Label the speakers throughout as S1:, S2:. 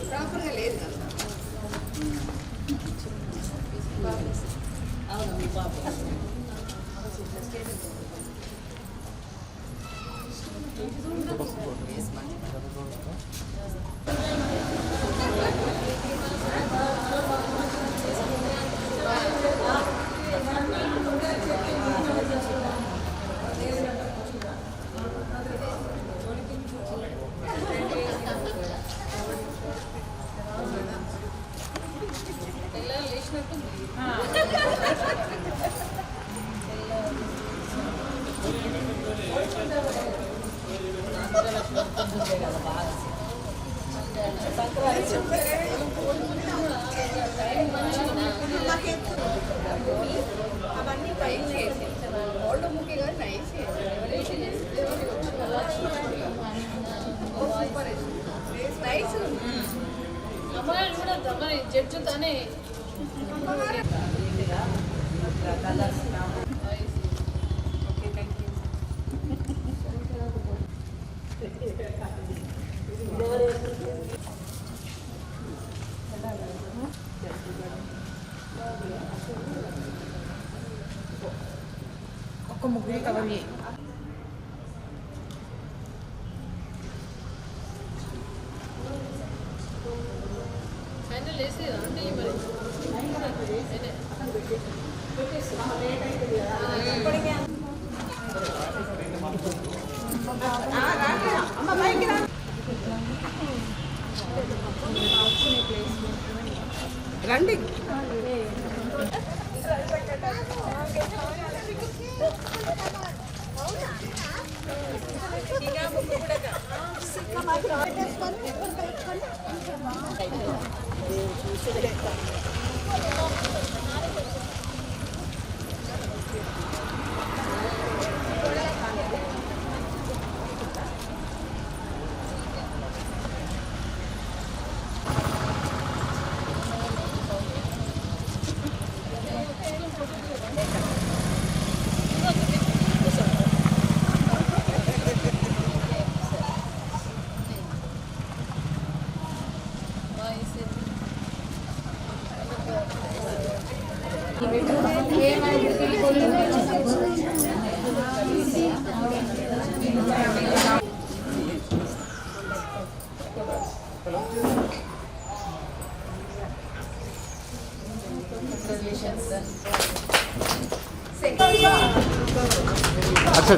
S1: ప్రాపర్గా లేదు అవును మీ పాప అవన్నీ పైన చేసి ఓల్డ్ ముఖ్య గారు నైస్ నైస్ అమ్మాయి కూడా దమ్మని జడ్జుతానే
S2: ఒక్క ముగ్గురు కవర్ చేయి
S1: హ్యాండిల్ వేసేదా అంటే మరి
S2: రండి
S3: अच्छा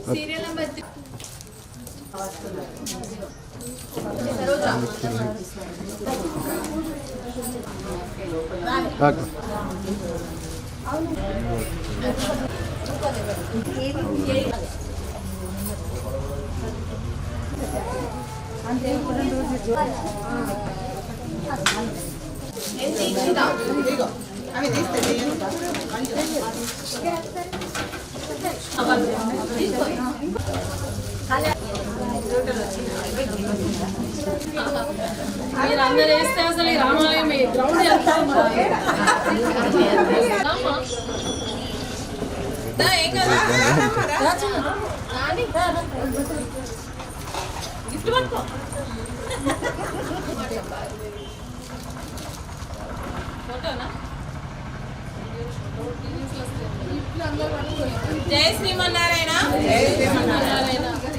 S1: సీరియల్ నెంబర్
S2: అవి తీస్తే
S1: మీరు అందరు వేస్తే అసలు ఈ రామాలయం గ్రౌండ్ గిఫ్ట్ పట్టుకో. ఫోటోనా? జై శ్రీమన్నారాయణ.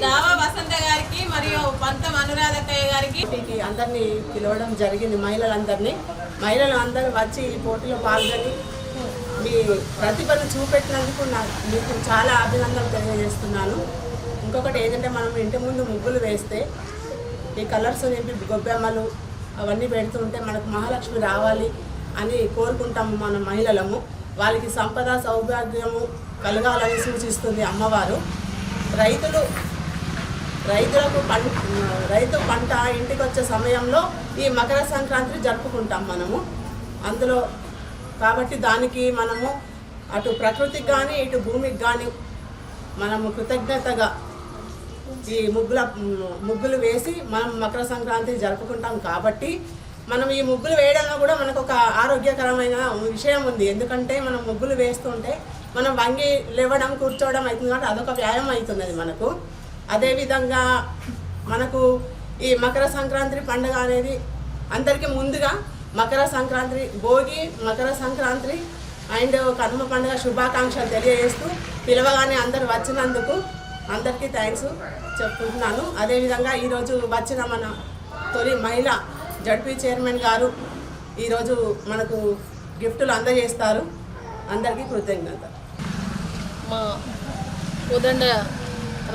S1: దావా వసంత గారికి మరియు పంతం అనురాధక్కయ్య గారికి
S2: అందరినీ పిలవడం జరిగింది. మహిళలు అందరూ వచ్చి ఈ పోటీలో పాల్గొని మీ ప్రతిభను చూపెట్టినందుకు మీకు చాలా అభినందనలు తెలియజేస్తున్నాను. ఇంకొకటి ఏంటంటే మనం ఇంటి ముందు ముగ్గులు వేస్తే ఈ కలర్స్ నింపి గొబ్బెమ్మలు అవన్నీ పెడుతుంటే మనకు మహాలక్ష్మి రావాలి అని కోరుకుంటాము. మన మహిళలము వాళ్ళకి సంపద సౌభాగ్యము కలగాలని సూచిస్తుంది అమ్మవారు. రైతు పంట ఇంటికి వచ్చే సమయంలో ఈ మకర సంక్రాంతి జరుపుకుంటాం మనము. అందులో కాబట్టి దానికి మనము అటు ప్రకృతికి కానీ ఇటు భూమికి కానీ మనము కృతజ్ఞతగా ఈ ముగ్గులు వేసి మనం మకర సంక్రాంతి జరుపుకుంటాం. కాబట్టి మనం ఈ ముగ్గులు వేయడంలో కూడా మనకు ఒక ఆరోగ్యకరమైన విషయం ఉంది. ఎందుకంటే మనం ముగ్గులు వేస్తుంటే మనం వంగి లేవడం కూర్చోవడం అవుతుంది కాబట్టి అదొక వ్యాయామం అవుతున్నది మనకు. అదేవిధంగా మనకు ఈ మకర సంక్రాంతి పండుగ అనేది అందరికీ ముందుగా మకర సంక్రాంతి భోగి, మకర సంక్రాంతి అండ్ కనుమ పండుగ శుభాకాంక్షలు తెలియజేస్తూ పిలవగానే అందరు వచ్చినందుకు అందరికీ థ్యాంక్స్ చెప్తున్నాను. అదేవిధంగా ఈరోజు వచ్చిన మన తొలి మహిళ జడ్పీ చైర్మన్ గారు ఈరోజు మనకు గిఫ్టులు అందజేస్తారు. అందరికీ కృతజ్ఞత.
S3: మా కోదండ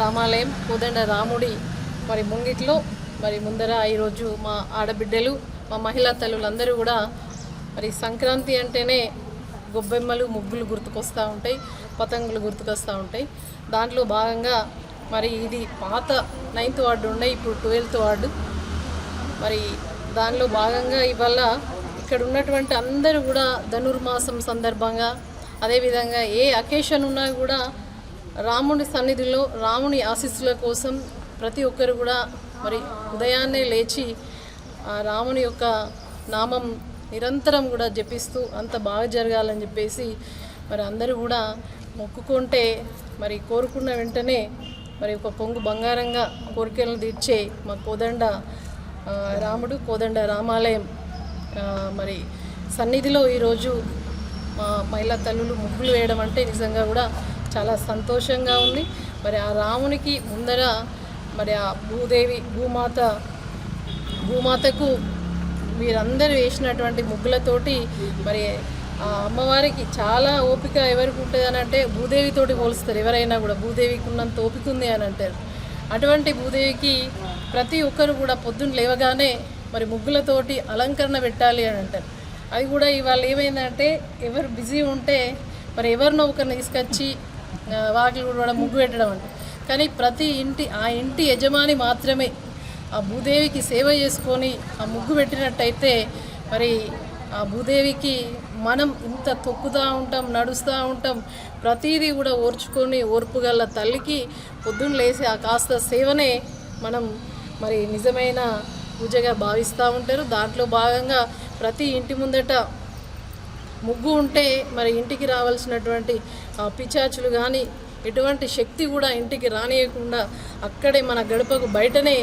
S3: రామాలయం కోదండ రాముడి మరి ముంగిట్లో మరి ముందర ఈరోజు మా ఆడబిడ్డలు మా మహిళా తల్లులందరూ కూడా మరి సంక్రాంతి అంటేనే గొబ్బెమ్మలు ముగ్గులు గుర్తుకొస్తూ ఉంటాయి, పతంగులు గుర్తుకొస్తూ ఉంటాయి. దాంట్లో భాగంగా మరి ఇది పాత 9th వార్డు ఉండే, ఇప్పుడు 12th వార్డు. మరి దానిలో భాగంగా ఇవాళ ఇక్కడ ఉన్నటువంటి అందరూ కూడా ధనుర్మాసం సందర్భంగా అదేవిధంగా ఏ అకేషన్ ఉన్నా కూడా రాముడి సన్నిధిలో రాముని ఆశీస్సుల కోసం ప్రతి ఒక్కరు కూడా మరి ఉదయాన్నే లేచి రాముని యొక్క నామం నిరంతరం కూడా జపిస్తూ అంత బాగా జరగాలని చెప్పేసి మరి అందరూ కూడా మొక్కుకుంటే మరి కోరుకున్న వెంటనే మరి ఒక కొంగు బంగారంగా కోరికలను తీర్చే మా కోదండ రాముడు కోదండ రామాలయం మరి సన్నిధిలో ఈరోజు మా మహిళా తల్లులు ముగ్గులు వేయడం అంటే నిజంగా కూడా చాలా సంతోషంగా ఉంది. మరి ఆ రామునికి ముందర మరి ఆ భూదేవి భూమాతకు వీరందరూ వేసినటువంటి ముగ్గులతోటి మరి ఆ అమ్మవారికి చాలా ఓపిక ఎవరికి ఉంటుంది అని అంటే భూదేవితోటి పోలుస్తారు. ఎవరైనా కూడా భూదేవికి ఉన్నంత ఓపిక ఉంది అని అంటారు. అటువంటి భూదేవికి ప్రతి ఒక్కరు కూడా పొద్దున్న లేవగానే మరి ముగ్గులతోటి అలంకరణ పెట్టాలి అని అంటారు. అది కూడా ఇవాళ ఏమైందంటే ఎవరు బిజీ ఉంటే మరి ఎవరినో ఒకరిని తీసుకొచ్చి వాకిలు కూడా ముగ్గు పెట్టడం అంటే, కానీ ప్రతి ఇంటి యజమాని మాత్రమే ఆ భూదేవికి సేవ చేసుకొని ఆ ముగ్గు పెట్టినట్టయితే మరి ఆ భూదేవికి మనం ఇంత తొక్కుతూ ఉంటాం, నడుస్తూ ఉంటాం, ప్రతిదీ కూడా ఓర్చుకొని ఓర్పుగల తల్లికి పొద్దున్న లేసి ఆ కాస్త సేవనే మనం మరి నిజమైన పూజగా భావిస్తూ ఉంటారు. దాంట్లో భాగంగా ప్రతి ఇంటి ముందట ముగ్గు ఉంటే మరి ఇంటికి రావాల్సినటువంటి పిచాచులు కానీ ఎటువంటి శక్తి కూడా ఇంటికి రానియకుండా అక్కడే మన గడపకు బయటనే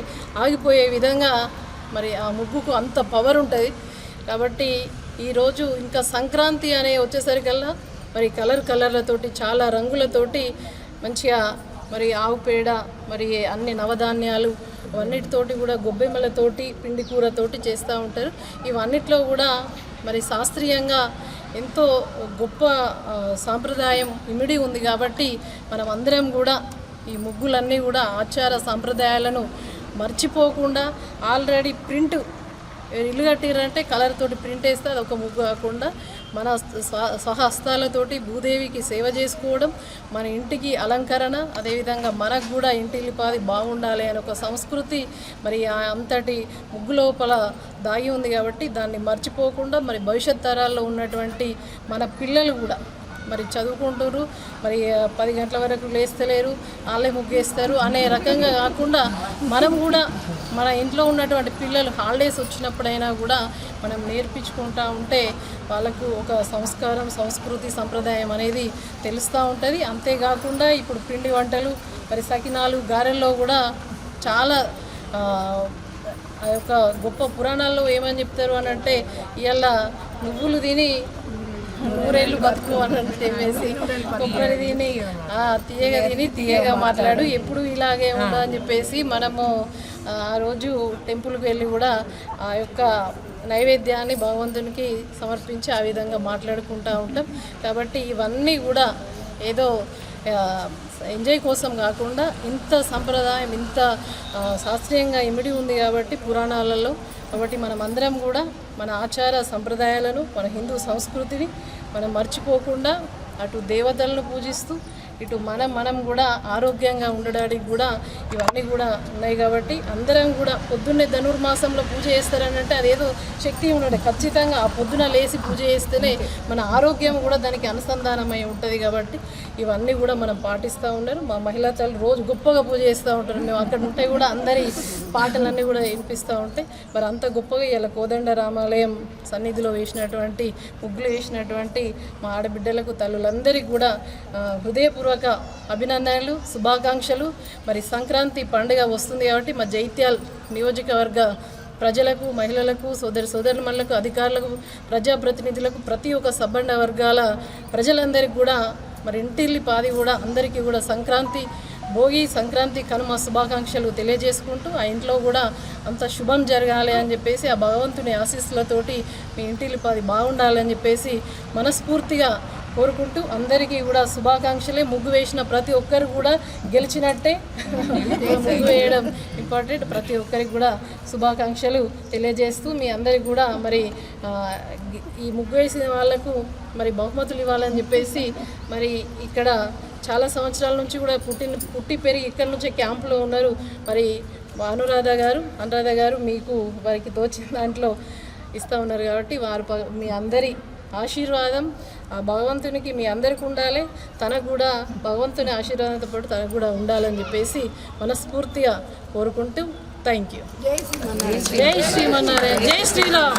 S3: ఆగిపోయే విధంగా మరి ఆ ముగ్గుకు అంత పవర్ ఉంటుంది. కాబట్టి ఈరోజు ఇంకా సంక్రాంతి అనే వచ్చేసరికల్లా మరి కలర్లతోటి చాలా రంగులతోటి మంచిగా మరి ఆవు పేడ మరి అన్ని నవధాన్యాలు అవన్నిటితోటి కూడా గొబ్బెమ్మలతోటి పిండి కూరతోటి చేస్తూ ఉంటారు. ఇవన్నిట్లో కూడా మరి శాస్త్రీయంగా ఎంతో గొప్ప సాంప్రదాయం ఇమిడి ఉంది. కాబట్టి మనం అందరం కూడా ఈ ముగ్గులన్నీ కూడా ఆచార సాంప్రదాయాలను మర్చిపోకుండా ఆల్రెడీ ప్రింట్ ఇల్లు కట్టిరంటే కలర్ తోటి ప్రింట్ వేస్తే అది ఒక ముగ్గు కాకుండా మన స్వహస్తాలతోటి భూదేవికి సేవ చేసుకోవడం, మన ఇంటికి అలంకరణ, అదేవిధంగా మనకు కూడా ఇంటిల్లిపాది బాగుండాలి అనే ఒక సంస్కృతి మరి అంతటి ముగ్గు లోపల దాగి ఉంది. కాబట్టి దాన్ని మర్చిపోకుండా మరి భవిష్యత్ తరాల్లో ఉన్నటువంటి మన పిల్లలు కూడా మరి చదువుకుంటారు, మరి 10 గంటల వరకు లేస్తలేరు, వాళ్ళే ముగ్గేస్తారు అనే రకంగా కాకుండా మనం కూడా మన ఇంట్లో ఉన్నటువంటి పిల్లలు హాలిడేస్ వచ్చినప్పుడైనా కూడా మనం నేర్పించుకుంటూ ఉంటే వాళ్ళకు ఒక సంస్కారం, సంస్కృతి, సంప్రదాయం అనేది తెలుస్తూ ఉంటుంది. అంతేకాకుండా ఇప్పుడు పిండి వంటలు మరి సకినాలు, గారెల్లో కూడా చాలా ఆ యొక్క గొప్ప పురాణాల్లో ఏమని చెప్తారు అని అంటే ఇవాళ నువ్వులు తిని నూరేళ్ళు బతుకు అని చెప్పేసి కొబ్బరి తిని తీయగా తిని తీయగా మాట్లాడు ఎప్పుడు ఇలాగే ఉండదని చెప్పేసి మనము ఆ రోజు టెంపుల్కి వెళ్ళి కూడా ఆ యొక్క నైవేద్యాన్ని భగవంతునికి సమర్పించి ఆ విధంగా మాట్లాడుకుంటూ ఉంటాం. కాబట్టి ఇవన్నీ కూడా ఏదో ఎంజాయ్ కోసం కాకుండా ఇంత సంప్రదాయం ఇంత శాస్త్రీయంగా ఇమిడి ఉంది కాబట్టి పురాణాలలో. కాబట్టి మనం అందరం కూడా మన ఆచార సంప్రదాయాలను మన హిందూ సంస్కృతిని మనం మర్చిపోకుండా అటు దేవతలను పూజిస్తూ ఇటు మనం కూడా ఆరోగ్యంగా ఉండడానికి కూడా ఇవన్నీ కూడా ఉన్నాయి. కాబట్టి అందరం కూడా పొద్దున్నే ధనుర్మాసంలో పూజ చేస్తారనంటే అదేదో శక్తి ఉండదు. ఖచ్చితంగా ఆ పొద్దున లేచి పూజ చేస్తేనే మన ఆరోగ్యం కూడా దానికి అనుసంధానమై ఉంటుంది. కాబట్టి ఇవన్నీ కూడా మనం పాటిస్తూ ఉన్నారు. మా మహిళా తల్లి రోజు గొప్పగా పూజ చేస్తూ ఉంటారు. మేము అక్కడ ఉంటే కూడా అందరి పాటలన్నీ కూడా వినిపిస్తూ ఉంటాయి. మరి అంత గొప్పగా ఇలా కోదండ రామాలయం సన్నిధిలో వేసినటువంటి ముగ్గులు వేసినటువంటి మా ఆడబిడ్డలకు తల్లులందరికీ కూడా హృదయపూర్వక అభినందనలు, శుభాకాంక్షలు. మరి సంక్రాంతి పండుగ వస్తుంది కాబట్టి మా జైత్యాల్ నియోజకవర్గ ప్రజలకు, మహిళలకు, సోదరులకు, అధికారులకు, ప్రజాప్రతినిధులకు, ప్రతి ఒక్క సబ్బండ వర్గాల ప్రజలందరికీ కూడా మరి ఇంటిల్లి పాది కూడా అందరికీ కూడా భోగి సంక్రాంతి కనుమ శుభాకాంక్షలు తెలియజేసుకుంటూ ఆ ఇంట్లో కూడా అంత శుభం జరగాలి అని చెప్పేసి ఆ భగవంతుని ఆశీస్సులతోటి మీ ఇంటిల్లి పాది బాగుండాలని చెప్పేసి మనస్ఫూర్తిగా కోరుకుంటూ అందరికీ కూడా శుభాకాంక్షలే. ముగ్గు వేసిన ప్రతి ఒక్కరు కూడా గెలిచినట్టే. ముగ్గు వేయడం ఇంపార్టెంట్. ప్రతి ఒక్కరికి కూడా శుభాకాంక్షలు తెలియజేస్తూ మీ అందరికి కూడా మరి ఈ ముగ్గు వేసిన వాళ్లకు మరి బహుమతులు ఇవ్వాలని చెప్పేసి మరి ఇక్కడ చాలా సంవత్సరాల నుంచి కూడా పుట్టి పెరిగి ఇక్కడ నుంచే క్యాంపులో ఉన్నారు. మరి అనురాధ గారు మీకు వారికి తోచిన దాంట్లో ఇస్తూ ఉన్నారు. కాబట్టి వారు మీ అందరి ఆశీర్వాదం ఆ భగవంతునికి మీ అందరికీ ఉండాలి. తనకు కూడా భగవంతుని ఆశీర్వాదంతో పాటు తనకు కూడా ఉండాలని చెప్పేసి మనస్ఫూర్తిగా కోరుకుంటూ థ్యాంక్ యూ. జై శ్రీమన్నారాయణ. జై శ్రీరామ్.